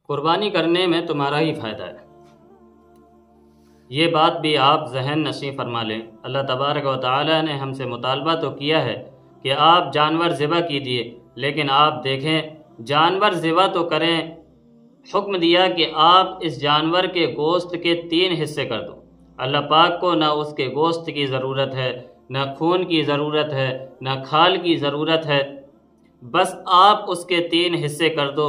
قربانی کرنے میں تمہارا ہی فائدہ ہے۔ یہ بات بھی آپ ذہن نشیں فرما لیں۔ اللہ تبارک و تعالی نے ہم سے مطالبہ تو کیا ہے کہ آپ جانور ذبح کیجیے، لیکن آپ دیکھیں جانور ذبح تو کریں، حکم دیا کہ آپ اس جانور کے گوشت کے 3 حصے کر دو۔ اللہ پاک کو نہ اس کے گوشت کی ضرورت ہے، نہ خون کی ضرورت ہے، نہ کھال کی ضرورت ہے، بس آپ اس کے 3 حصے کر دو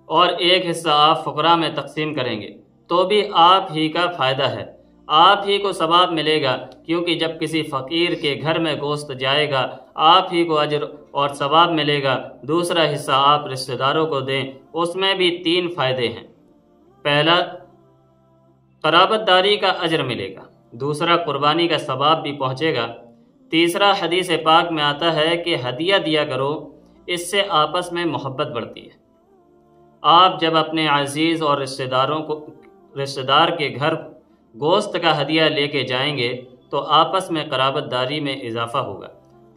اور 1 حصہ آپ فقراء میں تقسیم کریں گے تو بھی آپ ہی کا فائدہ ہے، آپ ہی کو ثواب ملے گا، کیونکہ جب کسی فقیر کے گھر میں گوشت جائے گا آپ ہی کو اجر اور ثواب ملے گا۔ دوسرا حصہ آپ رشتہ داروں کو دیں، اس میں بھی 3 فائدے ہیں۔ پہلا، قرابت داری کا اجر ملے گا۔ دوسرا، قربانی کا ثواب بھی پہنچے گا۔ تیسرا، حدیث پاک میں آتا ہے کہ ہدیہ دیا کرو، اس سے آپس میں محبت بڑھتی ہے۔ آپ جب اپنے عزیز اور رشتہ دار کے گھر گوشت کا ہدیہ لے کے جائیں گے تو آپس میں قرابت داری میں اضافہ ہوگا،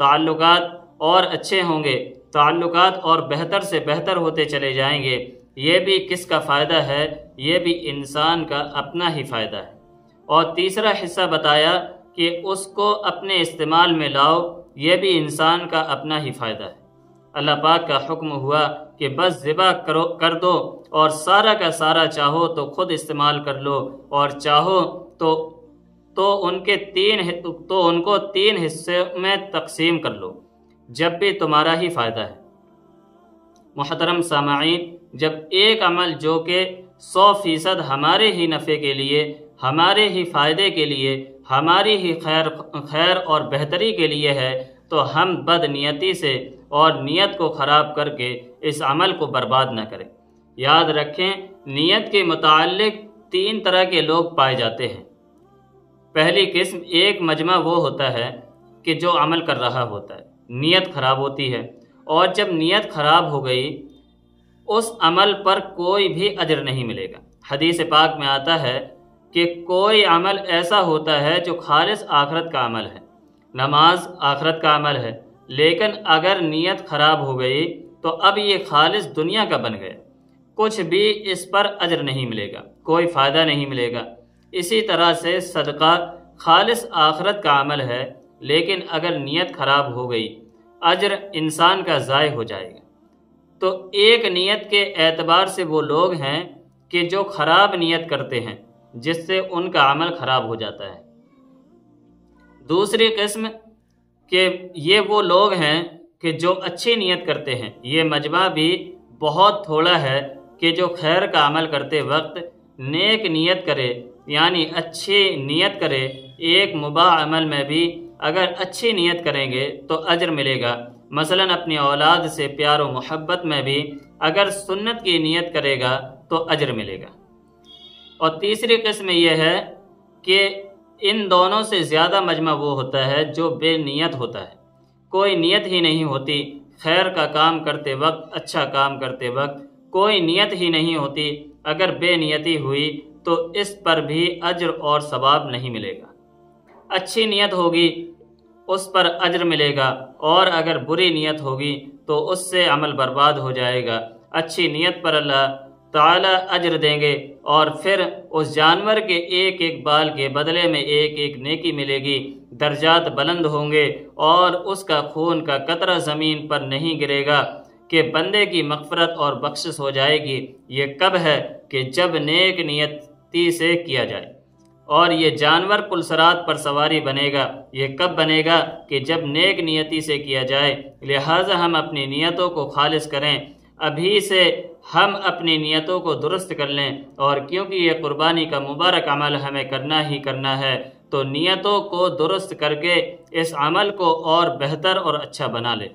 تعلقات اور اچھے ہوں گے، تعلقات اور بہتر سے بہتر ہوتے چلے جائیں گے۔ یہ بھی کس کا فائدہ ہے؟ یہ بھی انسان کا اپنا ہی فائدہ ہے۔ اور تیسرا حصہ بتایا کہ اس کو اپنے استعمال میں لاؤ، یہ بھی انسان کا اپنا ہی فائدہ ہے۔ اللہ پاک کا حکم ہوا کہ بس ذبح کر دو اور سارا کا سارا چاہو تو خود استعمال کر لو اور چاہو تو ان کو 3 حصے میں تقسیم کر لو، جب بھی تمہارا ہی فائدہ ہے۔ محترم سامعین، جب ایک عمل جو کہ 100% ہمارے ہی نفع کے لیے، ہمارے ہی فائدے کے لیے، ہماری ہی خیر اور بہتری کے لیے ہے تو ہم بد نیتی سے اور نیت کو خراب کر کے اس عمل کو برباد نہ کریں۔ یاد رکھیں، نیت کے متعلق 3 طرح کے لوگ پائے جاتے ہیں۔ پہلی قسم، ایک مجمع وہ ہوتا ہے کہ جو عمل کر رہا ہوتا ہے، نیت خراب ہوتی ہے، اور جب نیت خراب ہو گئی اس عمل پر کوئی بھی اجر نہیں ملے گا۔ حدیث پاک میں آتا ہے کہ کوئی عمل ایسا ہوتا ہے جو خالص آخرت کا عمل ہے، نماز آخرت کا عمل ہے، لیکن اگر نیت خراب ہو گئی تو اب یہ خالص دنیا کا بن گیا، کچھ بھی اس پر اجر نہیں ملے گا، کوئی فائدہ نہیں ملے گا۔ اسی طرح سے صدقہ خالص آخرت کا عمل ہے، لیکن اگر نیت خراب ہو گئی اجر انسان کا ضائع ہو جائے گا۔ تو ایک نیت کے اعتبار سے وہ لوگ ہیں کہ جو خراب نیت کرتے ہیں، جس سے ان کا عمل خراب ہو جاتا ہے۔ دوسری قسم کہ یہ وہ لوگ ہیں کہ جو اچھی نیت کرتے ہیں۔ یہ مجمع بھی بہت تھوڑا ہے کہ جو خیر کا عمل کرتے وقت نیک نیت کرے، یعنی اچھی نیت کرے۔ ایک مباح عمل میں بھی اگر اچھی نیت کریں گے تو اجر ملے گا۔ مثلا اپنی اولاد سے پیار و محبت میں بھی اگر سنت کی نیت کرے گا تو اجر ملے گا۔ اور تیسری قسم یہ ہے کہ ان دونوں سے زیادہ مجمع وہ ہوتا ہے جو بے نیت ہوتا ہے، کوئی نیت ہی نہیں ہوتی، خیر کا کام کرتے وقت، اچھا کام کرتے وقت کوئی نیت ہی نہیں ہوتی، اگر بے نیتی ہوئی تو اس پر بھی اجر اور ثواب نہیں ملے گا۔ اچھی نیت ہوگی اس پر اجر ملے گا، اور اگر بری نیت ہوگی تو اس سے عمل برباد ہو جائے گا۔ اچھی نیت پر اللہ تعالی اجر دیں گے، اور پھر اس جانور کے ایک ایک بال کے بدلے میں ایک ایک نیکی ملے گی، درجات بلند ہوں گے، اور اس کا خون کا قطرہ زمین پر نہیں گرے گا کہ بندے کی مغفرت اور بخشش ہو جائے گی۔ یہ کب ہے؟ کہ جب نیک نیتی سے کیا جائے۔ اور یہ جانور پلسرات پر سواری بنے گا، یہ کب بنے گا؟ کہ جب نیک نیتی سے کیا جائے۔ لہٰذا ہم اپنی نیتوں کو خالص کریں، ابھی سے ہم اپنی نیتوں کو درست کر لیں، اور کیونکہ یہ قربانی کا مبارک عمل ہمیں کرنا ہی کرنا ہے تو نیتوں کو درست کر کے اس عمل کو اور بہتر اور اچھا بنا لیں۔